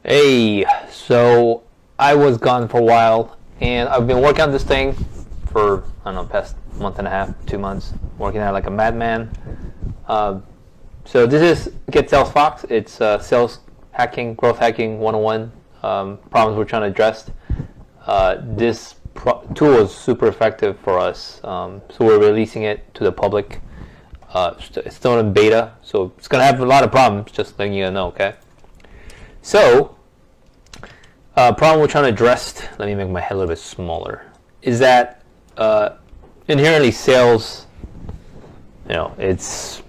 Hey, so I was gone for a while, and I've been working on this thing for I don't know, past month and a half, 2 months, working on it like a madman. Uh, so this is Get Sales Fox. It's sales hacking, growth hacking 101 problems we're trying to address. This tool is super effective for us, so we're releasing it to the public. It's still in beta, so it's gonna have a lot of problems. Just letting you know, okay? So problem we're trying to address, let me make my head a little bit smaller, is that inherently sales, it's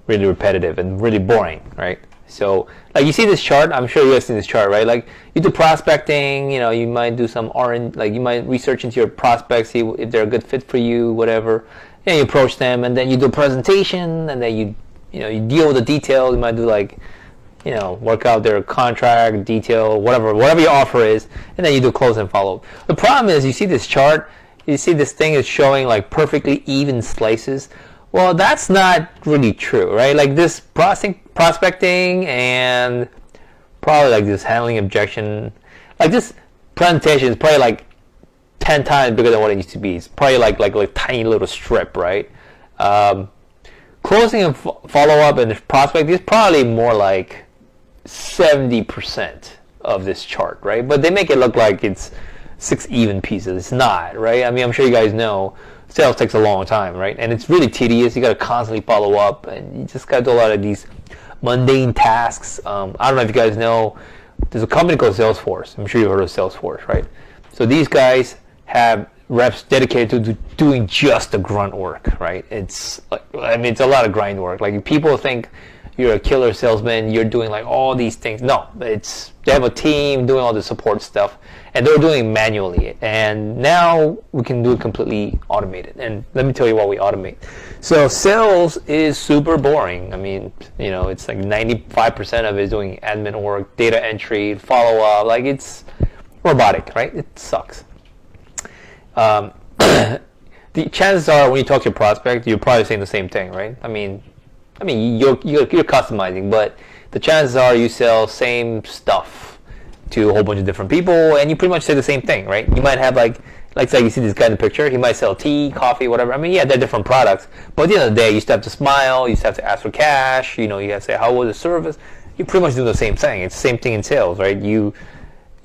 really repetitive and really boring, right? So like you see this chart, I'm sure you guys seen this chart, right? Like you do prospecting, you might do some like you might research into your prospects, see if they're a good fit for you, whatever. And you approach them, and then you do a presentation, and then you deal with the details. You might do like work out their contract, detail, whatever your offer is, and then you do close and follow. The problem is, you see this chart, you see this thing is showing like perfectly even slices. Well, that's not really true, right? Like this prospecting and probably like this handling objection, like this presentation is probably like 10 times bigger than what it used to be. It's probably like tiny little strip, right? Closing and follow-up and prospect is probably more like 70% of this chart, right? But they make it look like it's 6 even pieces. It's not, right? I mean, I'm sure you guys know sales takes a long time, right? And it's really tedious. You got to constantly follow up, and you just got to do a lot of these mundane tasks. I don't know if you guys know, there's a company called Salesforce. I'm sure you've heard of Salesforce, right? So these guys have reps dedicated to doing just the grunt work, right? It's like, I mean, it's a lot of grind work. Like, people think you're a killer salesman, you're doing like all these things. No, they have a team doing all the support stuff, and they're doing it manually. And now we can do it completely automated. And let me tell you what we automate. So sales is super boring. I mean, it's like 95% of it is doing admin work, data entry, follow up. Like, it's robotic, right? It sucks. The chances are, when you talk to your prospect, you're probably saying the same thing, right? I mean, you're customizing, but the chances are you sell same stuff to a whole bunch of different people, and you pretty much say the same thing, right? You might have like say you see this guy in the picture, he might sell tea, coffee, whatever. I mean, yeah, they're different products, but at the end of the day, you still have to smile, you still have to ask for cash, you have to say, how was the service? You pretty much do the same thing. It's the same thing in sales, right? You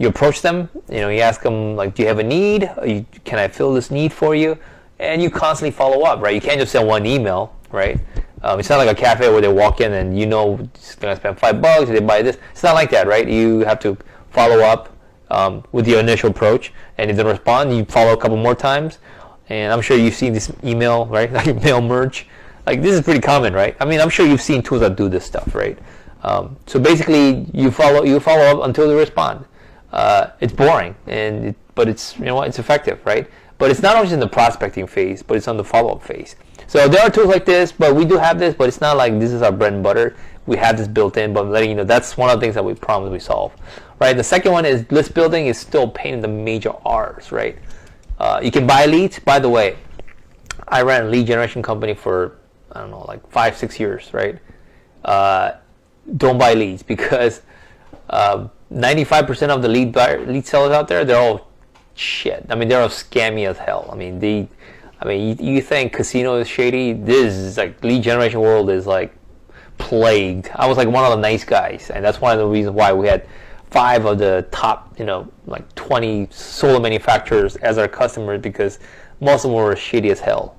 approach them, you ask them, like, do you have a need? Can I fill this need for you? And you constantly follow up, right? You can't just send one email, right? It's not like a cafe where they walk in and it's going to spend $5, they buy this. It's not like that, right? You have to follow up with your initial approach, and if they don't respond, you follow a couple more times. And I'm sure you've seen this email, right? Like mail merge. Like, this is pretty common, right? I mean, I'm sure you've seen tools that do this stuff, right? So basically, you follow up until they respond. It's boring, but it's it's effective, right? But it's not always in the prospecting phase, but it's on the follow-up phase. So there are tools like this, but we do have this, but it's not like this is our bread and butter. We have this built in, but I'm letting you know that's one of the things that we promise we solve, right? The second one is list building is still a pain in the major R's, right? You can buy leads. By the way, I ran a lead generation company for, I don't know, like 5-6 years, right? Don't buy leads, because 95% of the lead sellers out there, they're all shit. I mean, they're all scammy as hell. I mean, you think casino is shady? This is like, lead generation world is like plagued. I was like one of the nice guys, and that's one of the reasons why we had 5 of the top, like 20 solar manufacturers as our customers, because most of them were shady as hell.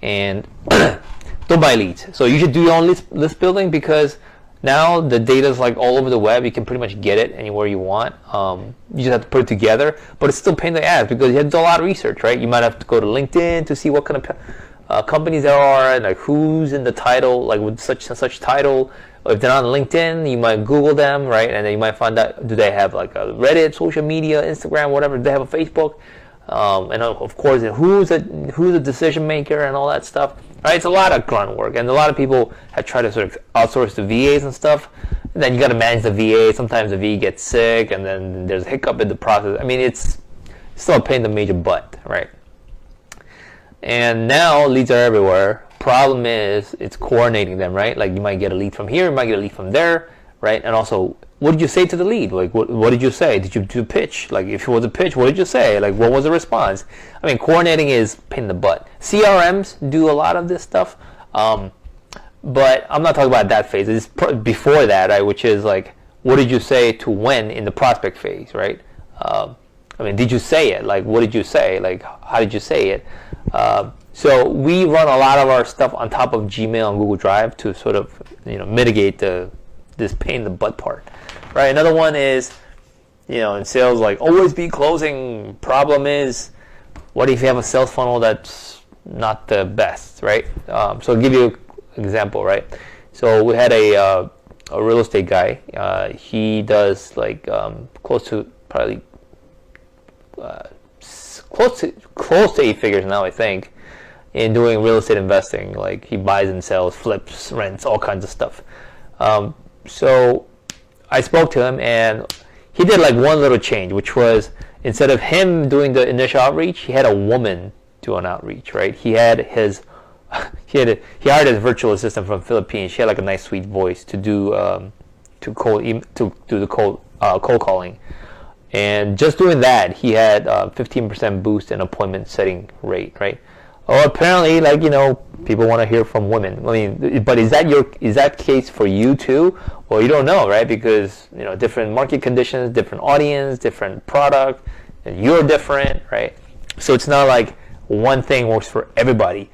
And don't buy leads. So you should do your own list building, because now the data is like all over the web. You can pretty much get it anywhere you want. You just have to put it together, but it's still pain in the ass, because you have to do a lot of research, right? You might have to go to LinkedIn to see what kind of companies there are, and like who's in the title, like with such and such title. If they're on LinkedIn, you might Google them, right? And then you might find out, do they have like a Reddit, social media, Instagram, whatever? Do they have a Facebook? And of course, who's the decision maker and all that stuff. Right? It's a lot of grunt work, and a lot of people have tried to sort of outsource the VAs and stuff. And then you got to manage the VA. Sometimes the VA gets sick, and then there's a hiccup in the process. I mean, it's still a pain in the major butt, right? And now leads are everywhere. Problem is, it's coordinating them, right? Like, you might get a lead from here, you might get a lead from there, right? And also, what did you say to the lead? Like, what did you say? Did you do pitch? Like, if it was a pitch, what did you say? Like, what was the response? I mean, coordinating is pain in the butt. CRMs do a lot of this stuff, but I'm not talking about that phase. It's before that, right? Which is like, what did you say to when in the prospect phase, right? I mean, did you say it? Like, what did you say? Like, how did you say it? So we run a lot of our stuff on top of Gmail and Google Drive to sort of, mitigate this pain in the butt part, right? Another one is, in sales, like, always be closing. Problem is, what if you have a sales funnel that's not the best, right? So I'll give you an example, right? So we had a real estate guy. He does like close to probably close to 8 figures now, I think, in doing real estate investing. Like, he buys and sells, flips, rents, all kinds of stuff. So I spoke to him, and he did like one little change, which was, instead of him doing the initial outreach, he had a woman do an outreach, right? He hired his virtual assistant from Philippines. She had like a nice sweet voice to do the cold calling. And just doing that, he had 15% boost in appointment setting rate, right? Oh, apparently, like, people want to hear from women. I mean, but is that case for you too? Well, you don't know, right? Because, different market conditions, different audience, different product, and you're different, right? So it's not like one thing works for everybody.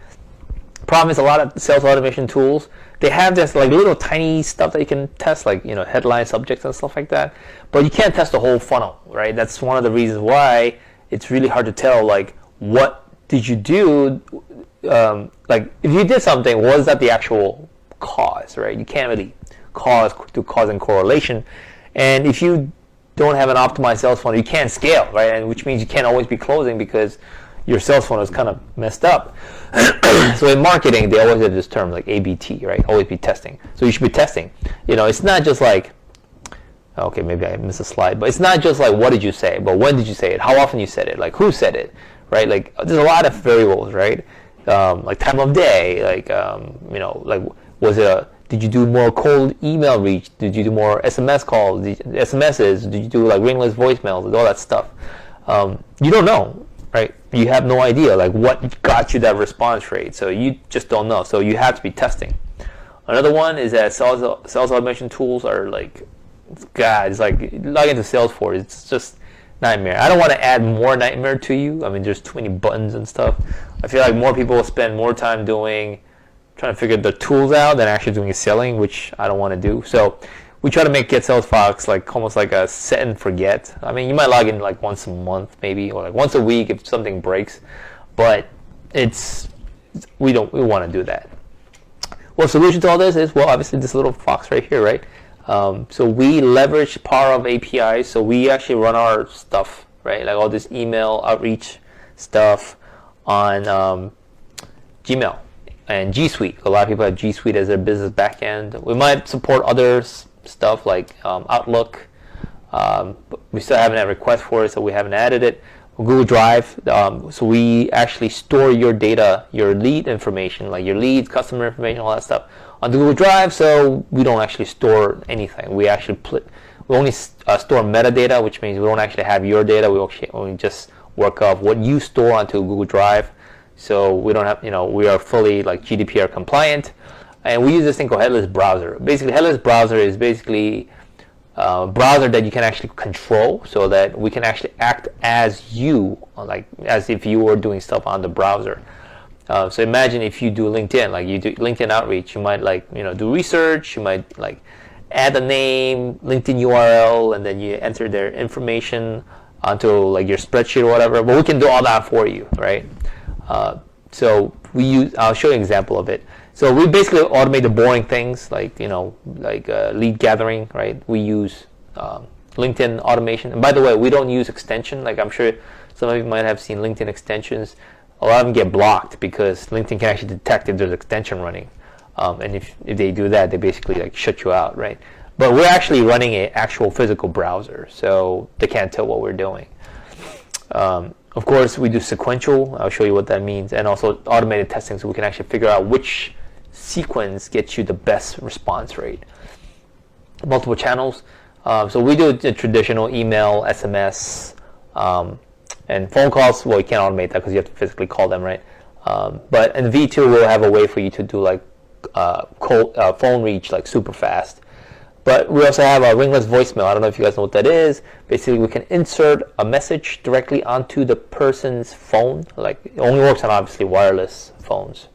Problem is, a lot of sales automation tools, they have this like little tiny stuff that you can test, like, headline subjects and stuff like that. But you can't test the whole funnel, right? That's one of the reasons why it's really hard to tell, like, what did you do? Like, if you did something, was that the actual cause, right? You can't really do cause and correlation. And if you don't have an optimized sales funnel, you can't scale, right? And which means you can't always be closing because your sales funnel is kind of messed up. So in marketing, they always have this term like ABT, right? Always be testing. So you should be testing. It's not just like, okay, maybe I missed a slide, but it's not just like, what did you say? But when did you say it? How often you said it? Like, who said it? Right? Like, there's a lot of variables, right? Like time of day, like, like, did you do more cold email reach? Did you do more SMS calls, SMSs? Did you do like ringless voicemails, all that stuff? You don't know, right? You have no idea, like, what got you that response rate. So you just don't know. So you have to be testing. Another one is that sales automation tools are like, God, it's like, log into Salesforce, it's just nightmare. I don't want to add more nightmare to you. I mean, there's too many buttons and stuff. I feel like more people will spend more time trying to figure the tools out than actually doing selling, which I don't want to do. So we try to make Get Sales Fox like almost like a set and forget. I mean, you might log in like once a month maybe, or like once a week if something breaks, but we want to do that. Well, solution to all this is, well, obviously this little fox right here, right? So we leverage power of APIs. So we actually run our stuff, right? Like all this email outreach stuff on Gmail and G Suite. A lot of people have G Suite as their business backend. We might support other stuff like Outlook. But we still haven't had requests for it, so we haven't added it. Google Drive. So we actually store your data, your lead information, like your leads, customer information, all that stuff, on the Google Drive. So we don't actually store anything. We actually we only store metadata, which means we don't actually have your data. We only just work off what you store onto Google Drive. So we don't have, we are fully like GDPR compliant, and we use this thing called Headless Browser. Basically, Headless Browser is basically a browser that you can actually control, so that we can actually act as you, like as if you were doing stuff on the browser. So imagine if you do LinkedIn, like you do LinkedIn outreach, you might do research, you might like add a name, LinkedIn URL, and then you enter their information onto like your spreadsheet or whatever. But we can do all that for you, right? So I'll show you an example of it. So we basically automate the boring things like, lead gathering, right? We use LinkedIn automation. And by the way, we don't use extension. Like I'm sure some of you might have seen LinkedIn extensions. A lot of them get blocked because LinkedIn can actually detect if there's extension running. And if they do that, they basically like shut you out, right? But we're actually running an actual physical browser, so they can't tell what we're doing. Of course, we do sequential. I'll show you what that means. And also automated testing, so we can actually figure out which sequence gets you the best response rate. multiple channels. So we do the traditional email, SMS, and phone calls. Well, you can't automate that because you have to physically call them, right? But in V2, we'll have a way for you to do like phone reach like super fast. But we also have a ringless voicemail. I don't know if you guys know what that is. Basically, we can insert a message directly onto the person's phone. Like, it only works on obviously wireless phones,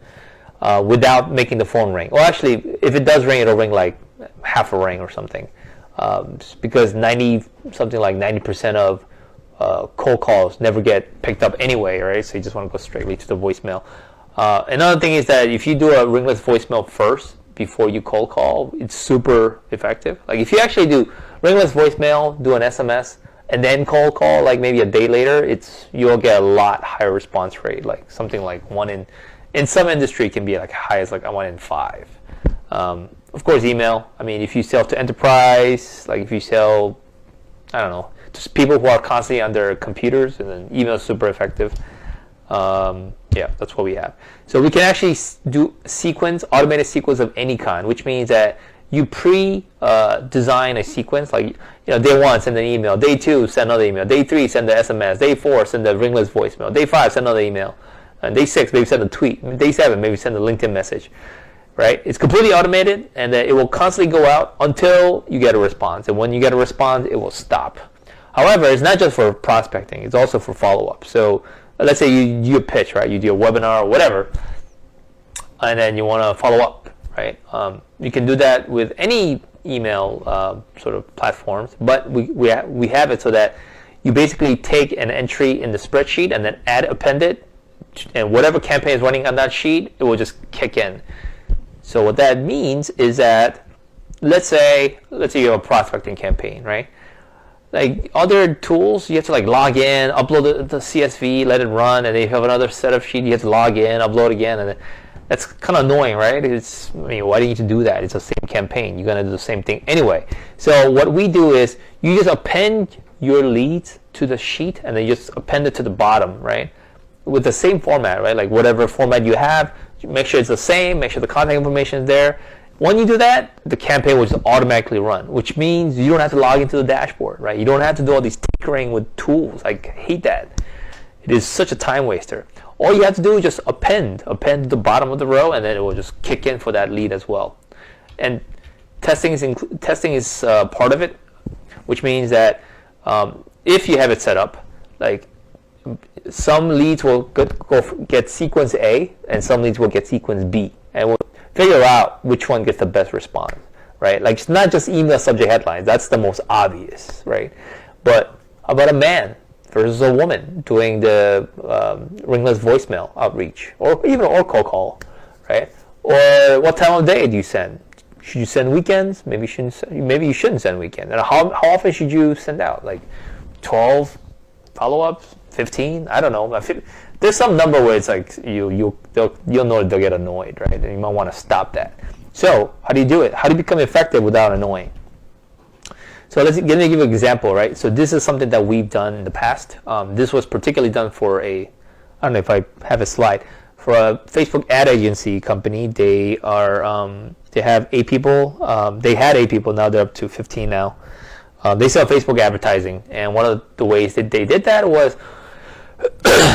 without making the phone ring. Well, actually, if it does ring, it'll ring like half a ring or something, because 90% of cold calls never get picked up anyway, right? So you just want to go straightly to the voicemail. Another thing is that if you do a ringless voicemail first before you cold call, it's super effective. Like if you actually do ringless voicemail, do an SMS, and then cold call, like maybe a day later, you'll get a lot higher response rate. Like something like in some industry can be like high as like 1 in 5. Of course, email. I mean, if you sell to enterprise, like if you sell, I don't know, just people who are constantly on their computers, and then email is super effective. Yeah, that's what we have. So we can actually do automated sequence of any kind, which means that you design a sequence, like day 1, send an email, day 2, send another email, day 3, send the SMS, day 4, send the ringless voicemail, day 5, send another email, and day 6, maybe send a tweet, day 7, maybe send a LinkedIn message, right? It's completely automated, and it will constantly go out until you get a response, and when you get a response, it will stop. However, it's not just for prospecting, it's also for follow-up. So let's say you do a pitch, right? You do a webinar or whatever, and then you want to follow up, right? You can do that with any email sort of platforms, but we have it so that you basically take an entry in the spreadsheet and then append it, and whatever campaign is running on that sheet, it will just kick in. So what that means is that let's say you have a prospecting campaign, right? Like other tools, you have to like log in, upload the CSV, let it run, and then you have another set of sheet, you have to log in, upload again, and that's kind of annoying, right? Why do you need to do that? It's the same campaign. You're gonna do the same thing anyway. So what we do is you just append your leads to the sheet, and then you just append it to the bottom, right? With the same format, right? Like whatever format you have, make sure it's the same, make sure the contact information is there. When you do that, the campaign will just automatically run, which means you don't have to log into the dashboard, right? You don't have to do all these tinkering with tools. I hate that. It is such a time waster. All you have to do is just append the bottom of the row, and then it will just kick in for that lead as well. And testing is part of it, which means that if you have it set up, like some leads will get sequence A, and some leads will get sequence B, and we'll figure out which one gets the best response, right? Like it's not just email subject headlines. That's the most obvious, right? But how about a man versus a woman doing the ringless voicemail outreach, or cold call, right? Or what time of day do you send? Should you send weekends? Maybe you shouldn't send weekends. And how often should you send out? Like 12 follow-ups, 15? I don't know. There's some number where it's like you'll know they'll get annoyed, right? And you might want to stop that. So how do you do it? How do you become effective without annoying? So let me give you an example, right? So this is something that we've done in the past. This was particularly done for I don't know if I have a slide, for a Facebook ad agency company. They have 8 people. They had 8 people. Now they're up to 15 now. They sell Facebook advertising, and one of the ways that they did that was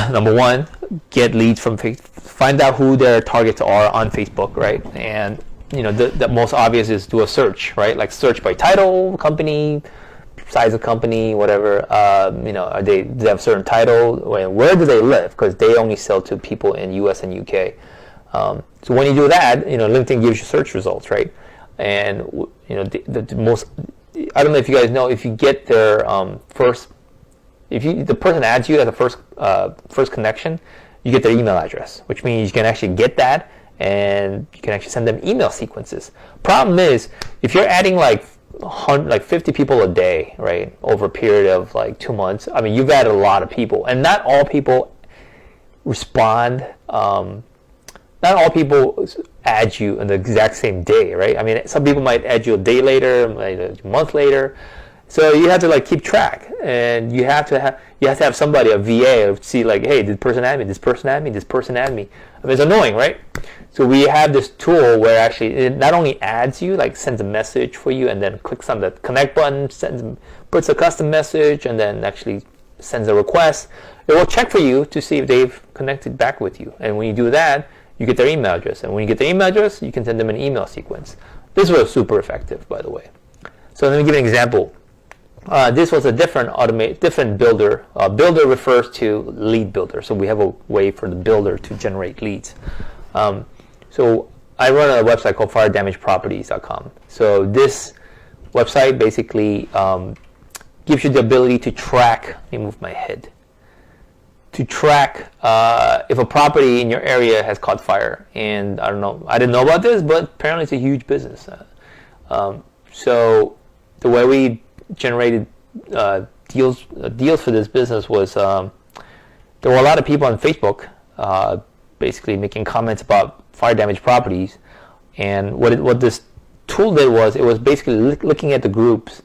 number 1, get leads from Facebook, find out who their targets are on Facebook, right? And the most obvious is do a search, right? Like search by title, company, size of company, whatever. Do they have a certain title? Where do they live? Because they only sell to people in US and UK. So when you do that, LinkedIn gives you search results, right? And the most, I don't know if you guys know, if you get their the person adds you as a first connection, you get their email address, which means you can actually get that, and you can actually send them email sequences. Problem is, if you're adding like 50 people a day, right, over a period of like 2 months, I mean, you've added a lot of people, and not all people respond. Not all people add you on the exact same day, right? I mean, some people might add you a day later, a month later. So you have to like keep track, and you have to have somebody, a VA, to see like, hey, did this person add me? This person add me? This person add me? I mean, it's annoying, right? So we have this tool where actually it not only adds you, like sends a message for you, and then clicks on the connect button, puts a custom message, and then actually sends a request. It will check for you to see if they've connected back with you. And when you do that, you get their email address. And when you get their email address, you can send them an email sequence. This was super effective, by the way. So let me give you an example. This was a different builder. Builder refers to lead builder. So we have a way for the builder to generate leads. So I run a website called firedamageproperties.com. So this website basically gives you the ability to track, let me move my head, to track if a property in your area has caught fire. And I don't know, I didn't know about this, but apparently it's a huge business. So the way we generated deals for this business was there were a lot of people on Facebook basically making comments about fire damage properties, and what this tool did was it was basically looking at the groups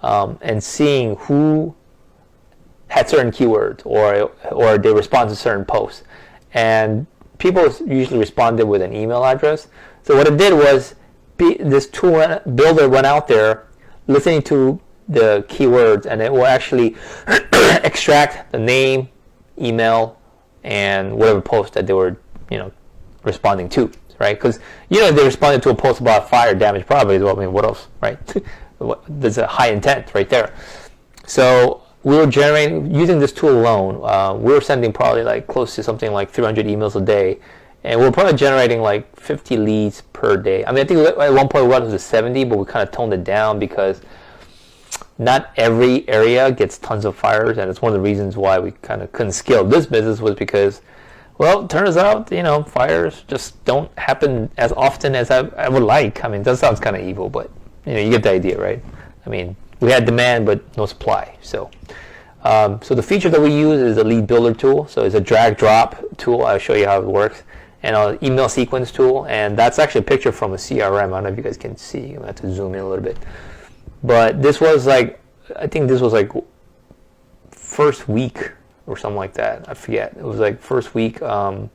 and seeing who had certain keywords or they respond to certain posts, and people usually responded with an email address. So what it did was this tool builder went out there listening to the keywords, and it will actually extract the name, email, and whatever post that they were responding to, right? Because they responded to a post about fire damage properties. Well, I mean, what else, right? There's a high intent right there. So we were generating, using this tool alone, we were sending probably like close to something like 300 emails a day, and we were probably generating like 50 leads per day. I mean, I think at one point we got to 70, but we kind of toned it down because not every area gets tons of fires, and it's one of the reasons why we kind of couldn't scale this business was because, well, it turns out, fires just don't happen as often as I would like. I mean, that sounds kind of evil, but, you get the idea, right? I mean, we had demand, but no supply. So so the feature that we use is a lead builder tool. So it's a drag-drop tool. I'll show you how it works. And an email sequence tool. And that's actually a picture from a CRM. I don't know if you guys can see. I'm going to have to zoom in a little bit. But this was like, I think this was like first week or something like that. I forget. It was like first week. No,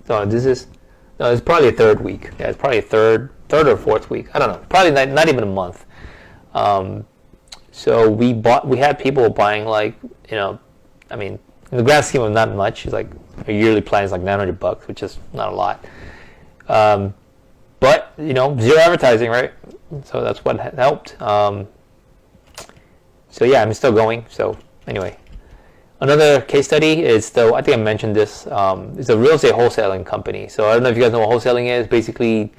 it's probably a third week. Yeah, it's probably a third or fourth week. I don't know. Probably not even a month. So we had people buying like, I mean, in the grand scheme of not much. It's like a yearly plan is like $900, which is not a lot. But zero advertising, right? So that's what helped. So yeah, I'm still going. So anyway. Another case study is, I think I mentioned this, it's a real estate wholesaling company. So I don't know if you guys know what wholesaling is. Basically,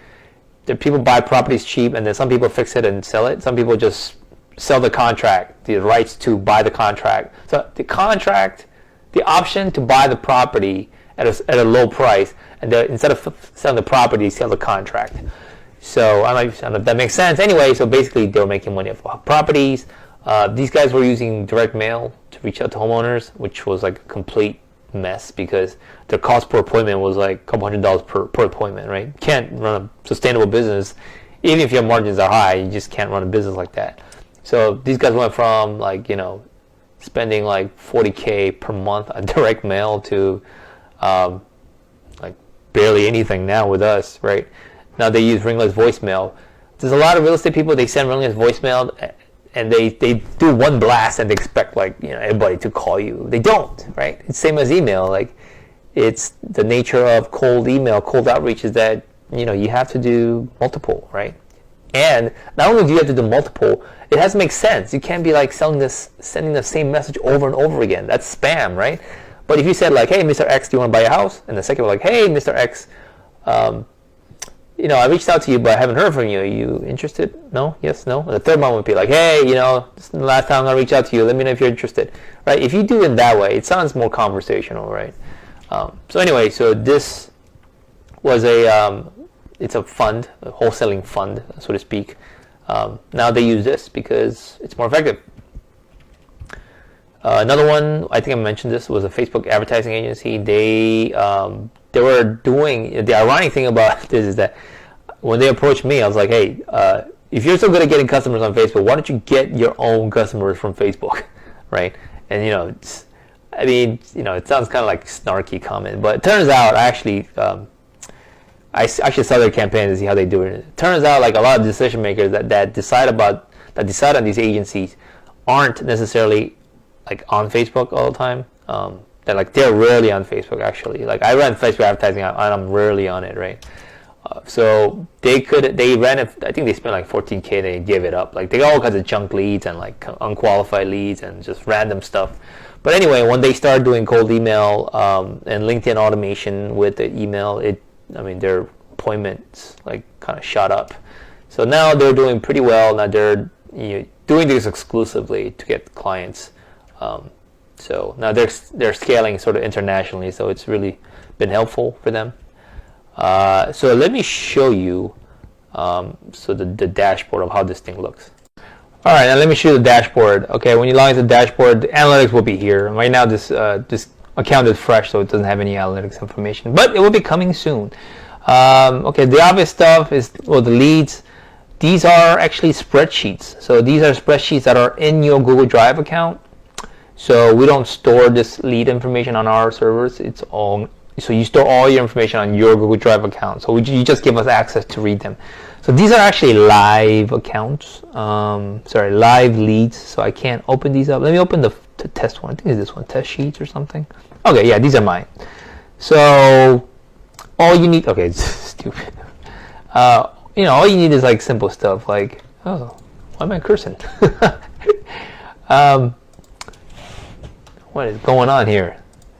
the people buy properties cheap, and then some people fix it and sell it. Some people just sell the contract, the rights to buy the contract. So the contract, the option to buy the property at a low price, and instead of selling the property, sell the contract. So I don't know if that makes sense. Anyway, so basically they were making money off properties. These guys were using direct mail to reach out to homeowners, which was like a complete mess because their cost per appointment was like a couple $100 per appointment, right? You can't run a sustainable business. Even if your margins are high, you just can't run a business like that. So these guys went from like, spending like $40K per month on direct mail to like barely anything now with us, right? Now they use ringless voicemail. There's a lot of real estate people, they send ringless voicemail, and they do one blast and they expect like everybody to call you. They don't, right? It's same as email. Like it's the nature of cold email, cold outreach is that you have to do multiple, right? And not only do you have to do multiple, it has to make sense. You can't be like sending the same message over and over again. That's spam, right? But if you said like, hey, Mr. X, do you want to buy a house? And the second one like, hey, Mr. X, I reached out to you, but I haven't heard from you. Are you interested? No? Yes? No? And the third one would be like, hey, this is the last time I reached out to you. Let me know if you're interested. Right? If you do it that way, it sounds more conversational, right? So anyway, so this was it's a fund, a wholesaling fund, so to speak. Now they use this because it's more effective. Another one, I think I mentioned this, was a Facebook advertising agency. They were doing, the ironic thing about this is that when they approached me, I was like, hey, if you're so good at getting customers on Facebook, why don't you get your own customers from Facebook, right? And it sounds kind of like snarky comment, but it turns out actually I should sell their campaign to see how they do it. It turns out like a lot of decision makers that decide on these agencies aren't necessarily like on Facebook all the time. They're rarely on Facebook actually. Like I run Facebook advertising and I'm rarely on it, right? So they ran it. I think they spent like $14K. They gave it up. Like they got all kinds of junk leads and like unqualified leads and just random stuff. But anyway, when they started doing cold email and LinkedIn automation with the email, their appointments like kind of shot up. So now they're doing pretty well. Now they're doing this exclusively to get clients. So now they're scaling sort of internationally. So it's really been helpful for them. So let me show you the dashboard of how this thing looks. All right, now let me show you the dashboard. Okay, when you log into the dashboard, the analytics will be here. Right now, this account is fresh, so it doesn't have any analytics information, but it will be coming soon. Okay, the obvious stuff is the leads. These are actually spreadsheets. So these are spreadsheets that are in your Google Drive account. So we don't store this lead information on our servers. So you store all your information on your Google Drive account. So you just give us access to read them. So these are actually live accounts. Live leads. So I can't open these up. Let me open the test one. I think it's this one, test sheets or something. Okay, yeah, these are mine. So all you need. Okay, it's stupid. All you need is like simple stuff like, oh, why am I cursing? What is going on here?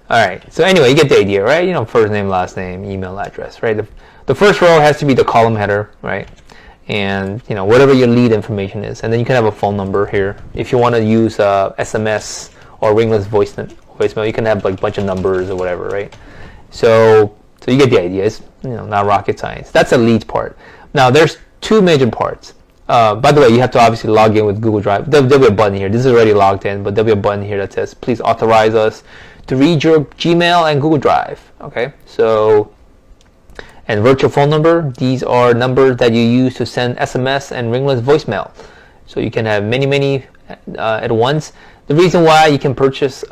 All right. So anyway, you get the idea, right? First name, last name, email address, right? The first row has to be the column header, right? And whatever your lead information is, and then you can have a phone number here. If you want to use SMS or ringless voicemail, you can have like a bunch of numbers or whatever, right? So you get the idea. It's not rocket science. That's the lead part. Now there's two major parts. By the way, you have to obviously log in with Google Drive. There'll be a button here. This is already logged in, but there'll be a button here that says, please authorize us to read your Gmail and Google Drive. Okay, so, and virtual phone number, these are numbers that you use to send SMS and ringless voicemail. So you can have many at once. The reason why you can purchase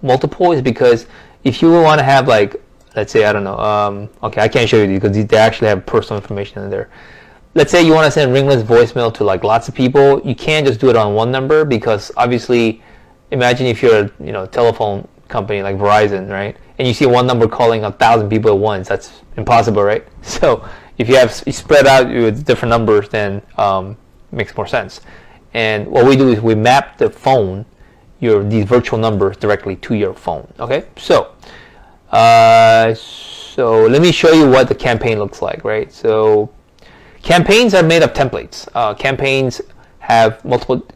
multiple is because if you want to have like, let's say, I don't know, okay, I can't show you because they actually have personal information in there. Let's say you want to send ringless voicemail to like lots of people. You can't just do it on one number because obviously, imagine if you're a telephone company like Verizon, right? And you see one number calling 1,000 people at once. That's impossible, right? So if you spread out with different numbers, then it makes more sense. And what we do is we map the phone, these virtual numbers directly to your phone. Okay, so let me show you what the campaign looks like, right? So campaigns are made of templates. Campaigns can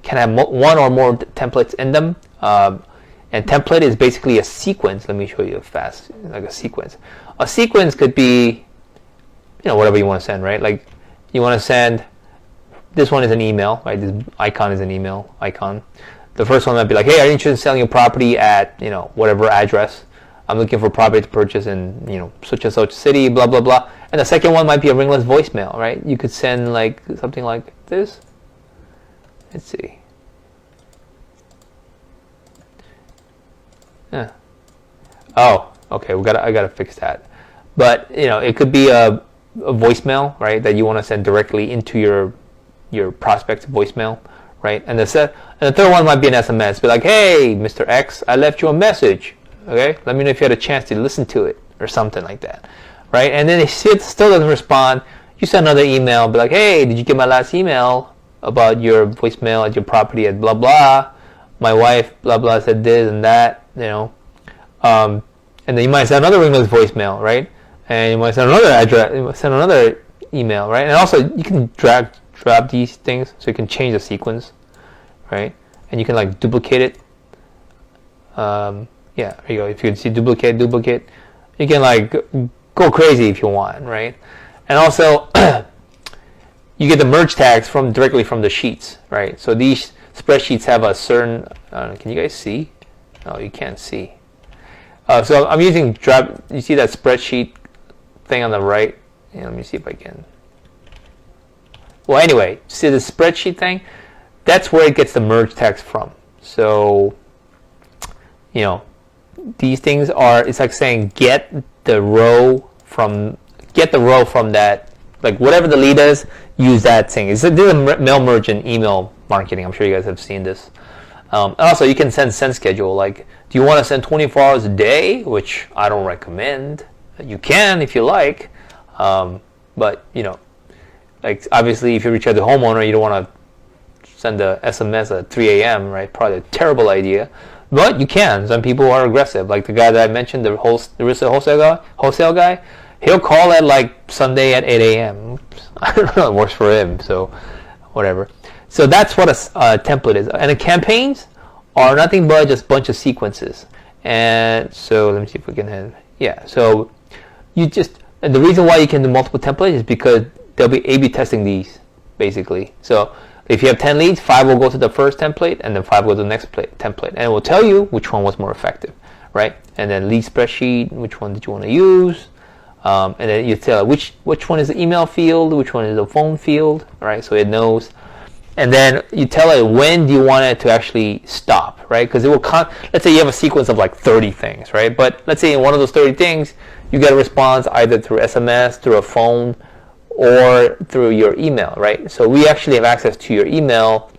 have one or more templates in them. And template is basically a sequence. Let me show you like a sequence. A sequence could be, whatever you want to send, right? Like you want to send, this one is an email, right? This icon is an email icon. The first one might be like, hey, are you interested in selling your property at, whatever address? I'm looking for property to purchase in, such and such city, blah, blah, blah. And the second one might be a ringless voicemail, right? You could send like something like this. Let's see. Yeah. Oh, okay. I gotta fix that. But it could be a voicemail, right? That you want to send directly into your prospect's voicemail, right? And the third one might be an SMS. Be like, hey, Mr. X, I left you a message. Okay, let me know if you had a chance to listen to it or something like that, right? And then if it still doesn't respond, you send another email. Be like, hey, did you get my last email about your voicemail at your property at blah blah? My wife blah blah said this and that, and then you might send another ringless voicemail, right? And you might send another address, you might send another email, right? And also you can drag these things so you can change the sequence, right? And you can like duplicate it. Yeah, there you go. If you can see duplicate, you can like go crazy if you want, right? And also you get the merge tags directly from the sheets, right? So these spreadsheets have a certain, can you guys see? No, you can't see. So I'm using you see that spreadsheet thing on the right? Yeah, let me see if I can. Well, anyway, see the spreadsheet thing? That's where it gets the merge tags from. So, these things it's like saying get the row from get the row from that, like whatever the lead is, use that thing. This is a mail merge in email marketing. I'm sure you guys have seen this. Also, you can send schedule. Like, do you want to send 24 hours a day? Which I don't recommend. You can if you like, but you know, like obviously, if you reach out to the homeowner, you don't want to send a SMS at 3 a.m. Right? Probably a terrible idea. But you can. Some people are aggressive. Like the guy that I mentioned, the real estate wholesale guy. He'll call at like Sunday at 8 a.m. I don't know. It works for him. So whatever. So that's what a template is. And the campaigns are nothing but just a bunch of sequences. And so let me see if we can have. Yeah. So and the reason why you can do multiple templates is because they'll be A/B testing these basically. So if you have 10 leads, 5 will go to the first template, and then 5 will go to the next template, and it will tell you which one was more effective, right? And then lead spreadsheet, which one did you want to use, and then you tell which one is the email field, which one is the phone field, right? So it knows, and then you tell it when do you want it to actually stop, right? Because it will let's say you have a sequence of like 30 things, right? But let's say in one of those 30 things, you get a response either through SMS, through a phone, or through your email, right? So we actually have access to your email.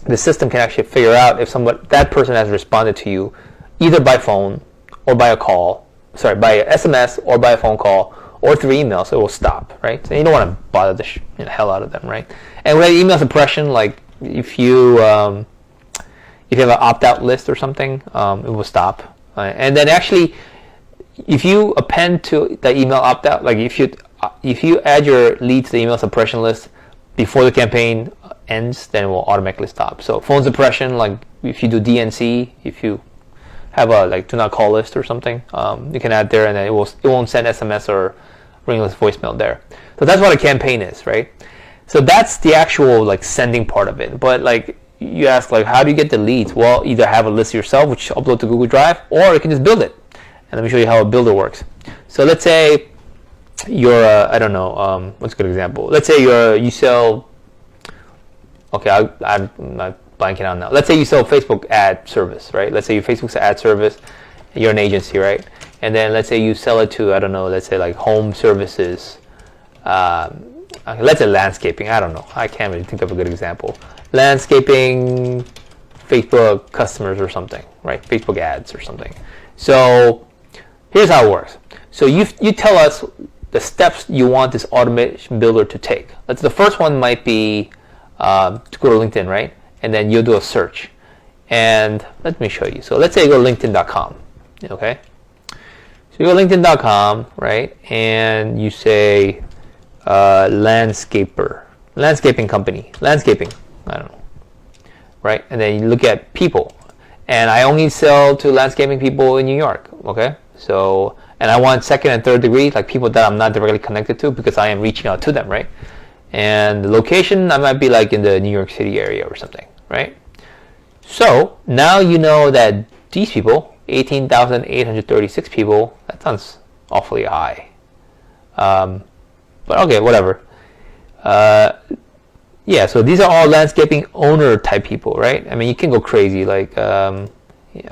The system can actually figure out if that person has responded to you either by phone or by a call, by a SMS or by a phone call or through email, so it will stop, right? So you don't want to bother the hell out of them, right? And with email suppression, like if you have an opt-out list or something, it will stop. And then actually, if you append to the email opt-out, like if you add your lead to the email suppression list before the campaign ends, then it will automatically stop. So phone suppression, like if you do DNC, if you have a like do not call list or something, you can add there, and then it won't send SMS or ringless voicemail there. So that's what a campaign is, right? So that's the actual like sending part of it. But like you ask, like how do you get the leads? Well, either have a list yourself, which you upload to Google Drive, or you can just build it. And let me show you how a builder works. So let's say you're I don't know, what's a good example? Let's say you sell. Okay, I'm not blanking out now. Let's say you sell Facebook ad service, right? Let's say your Facebook's ad service. You're an agency, right? And then let's say you sell it to, I don't know, let's say like home services. Let's say landscaping. I don't know. I can't really think of a good example. Landscaping, Facebook customers or something, right? Facebook ads or something. So here's how it works. So you tell us the steps you want this automation builder to take. The first one might be to go to LinkedIn, right? And then you'll do a search. And let me show you. So let's say you go to LinkedIn.com, okay? So you go to LinkedIn.com, right? And you say landscaping company, landscaping, I don't know, right? And then you look at people. And I only sell to landscaping people in New York, okay? So, and I want second and third degree, like people that I'm not directly connected to because I am reaching out to them, right? And the location, I might be like in the New York City area or something, right? So now you know that these people, 18,836 people, that sounds awfully high. But okay, whatever. Yeah, so these are all landscaping owner type people, right? I mean, you can go crazy. Like, I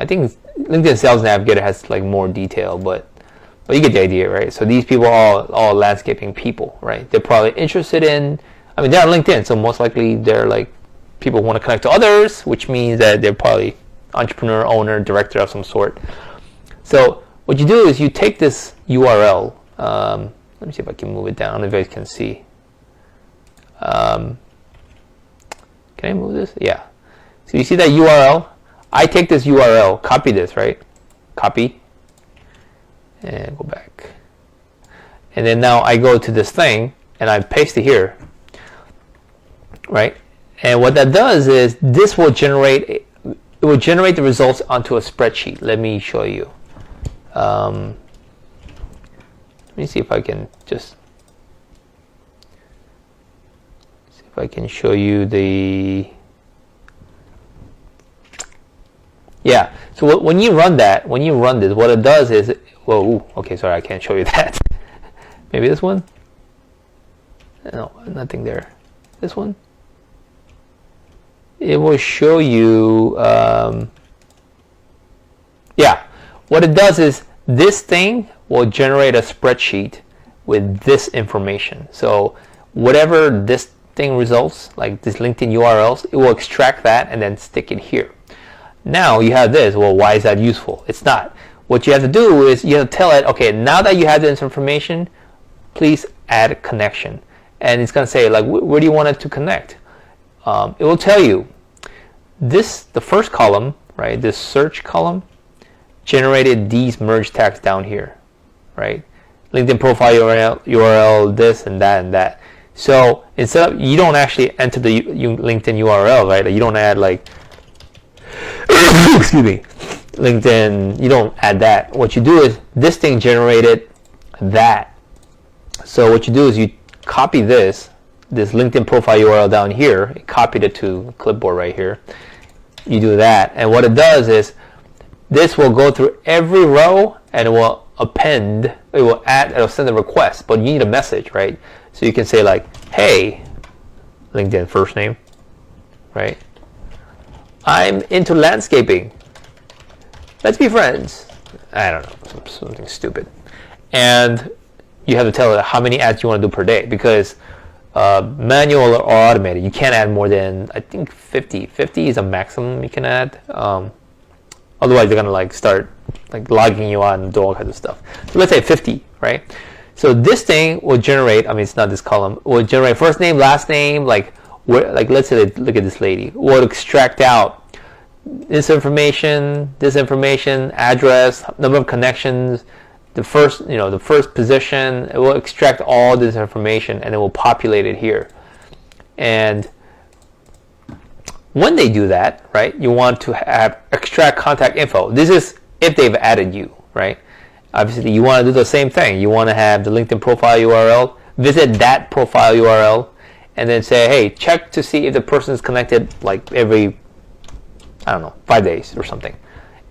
think LinkedIn Sales Navigator has like more detail, but you get the idea, right? So these people are all landscaping people, right? They're probably interested in, I mean, they're on LinkedIn, so most likely they're like people who want to connect to others, which means that they're probably entrepreneur, owner, director of some sort. So what you do is you take this URL. Let me see if I can move it down. I don't know if you guys can see. Can I move this? Yeah. So you see that URL? I take this URL, copy this, right? Copy. And go back. And then now I go to this thing and I paste it here, right? And what that does is this will generate the results onto a spreadsheet. Let me show you. Let me see if I can just show you the. Yeah. So when you run this, what it does is, whoa, okay, sorry, I can't show you that. Maybe this one? No, nothing there. This one? It will show you, yeah. What it does is this thing will generate a spreadsheet with this information. So whatever this thing results, like this LinkedIn URLs, it will extract that and then stick it here. Now you have this. Well, why is that useful? It's not. What you have to do is you have to tell it, okay, now that you have this information, please add a connection. And it's going to say, like, where do you want it to connect? It will tell you the first column, right, this search column, generated these merge tags down here, right? LinkedIn profile URL, this and that and that. So instead of, you don't actually enter the LinkedIn URL, right? You don't add like, excuse me, LinkedIn, you don't add that. What you do is this thing generated that. So what you do is you copy this LinkedIn profile URL down here, copied it to clipboard right here. You do that, and what it does is this will go through every row and it will append, it will send a request, but you need a message, right? So you can say like, hey, LinkedIn first name, right? I'm into landscaping. Let's be friends. I don't know, something stupid. And you have to tell it how many ads you want to do per day, because manual or automated, you can't add more than, I think 50 is a maximum you can add. Otherwise they're gonna like start like logging you on and do all kinds of stuff. So let's say 50, right? So this thing will generate, I mean, it's not this column, will generate first name, last name, like where, like let's say, look at this lady, will extract out this information, address, number of connections, the first position. It will extract all this information and it will populate it here. And when they do that, right, you want to have extract contact info. This is if they've added you, right? Obviously, you want to do the same thing. You want to have the LinkedIn profile URL, visit that profile URL, and then say, hey, check to see if the person is connected like every, I don't know, 5 days or something.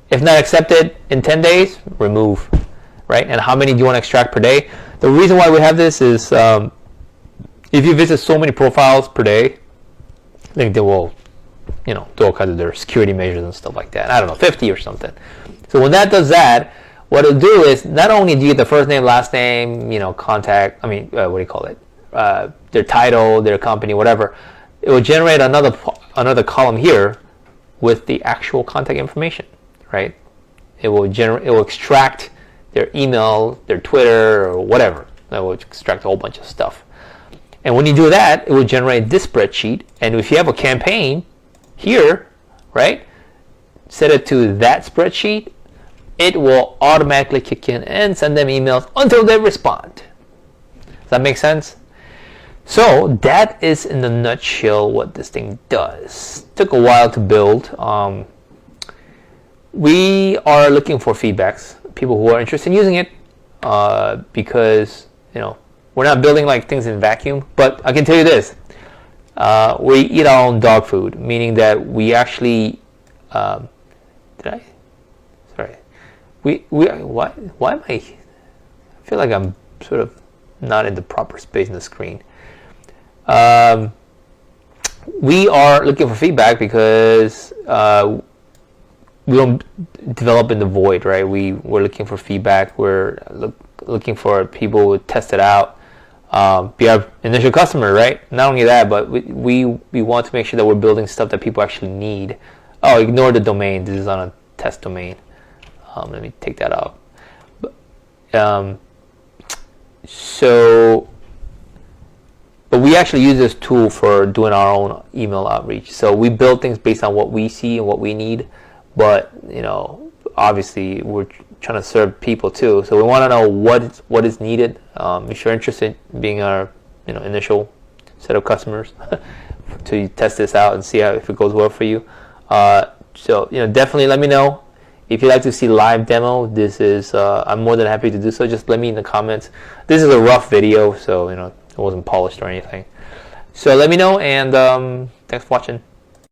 If not accepted in 10 days, remove, right? And how many do you want to extract per day? The reason why we have this is if you visit so many profiles per day, LinkedIn will, do all kinds of their security measures and stuff like that. I don't know, 50 or something. So when that does that, what it'll do is not only do you get the first name, last name, contact, what do you call it? Their title, their company, whatever. It will generate another column here with the actual contact information, right? It will extract their email, their Twitter, or whatever. It will extract a whole bunch of stuff. And when you do that, it will generate this spreadsheet. And if you have a campaign here, right, set it to that spreadsheet, it will automatically kick in and send them emails until they respond. Does that make sense? So that is in a nutshell what this thing does. Took a while to build. We are looking for feedbacks, people who are interested in using it, because we're not building like things in vacuum. But I can tell you this: we eat our own dog food, meaning that we actually why am I feel like I'm sort of not in the proper space in the screen. We are looking for feedback because we don't develop in the void, right? We're looking for feedback. We're looking for people who test it out, be our initial customer, right? Not only that, but we want to make sure that we're building stuff that people actually need. Oh, ignore the domain. This is on a test domain. Let me take that out. But we actually use this tool for doing our own email outreach. So we build things based on what we see and what we need. But obviously we're trying to serve people too. So we want to know what is needed. If you're interested in being our initial set of customers to test this out and see if it goes well for you. So definitely let me know. If you'd like to see live demo, this is I'm more than happy to do so. Just let me in the comments. This is a rough video, so it wasn't polished or anything. So let me know, and thanks for watching.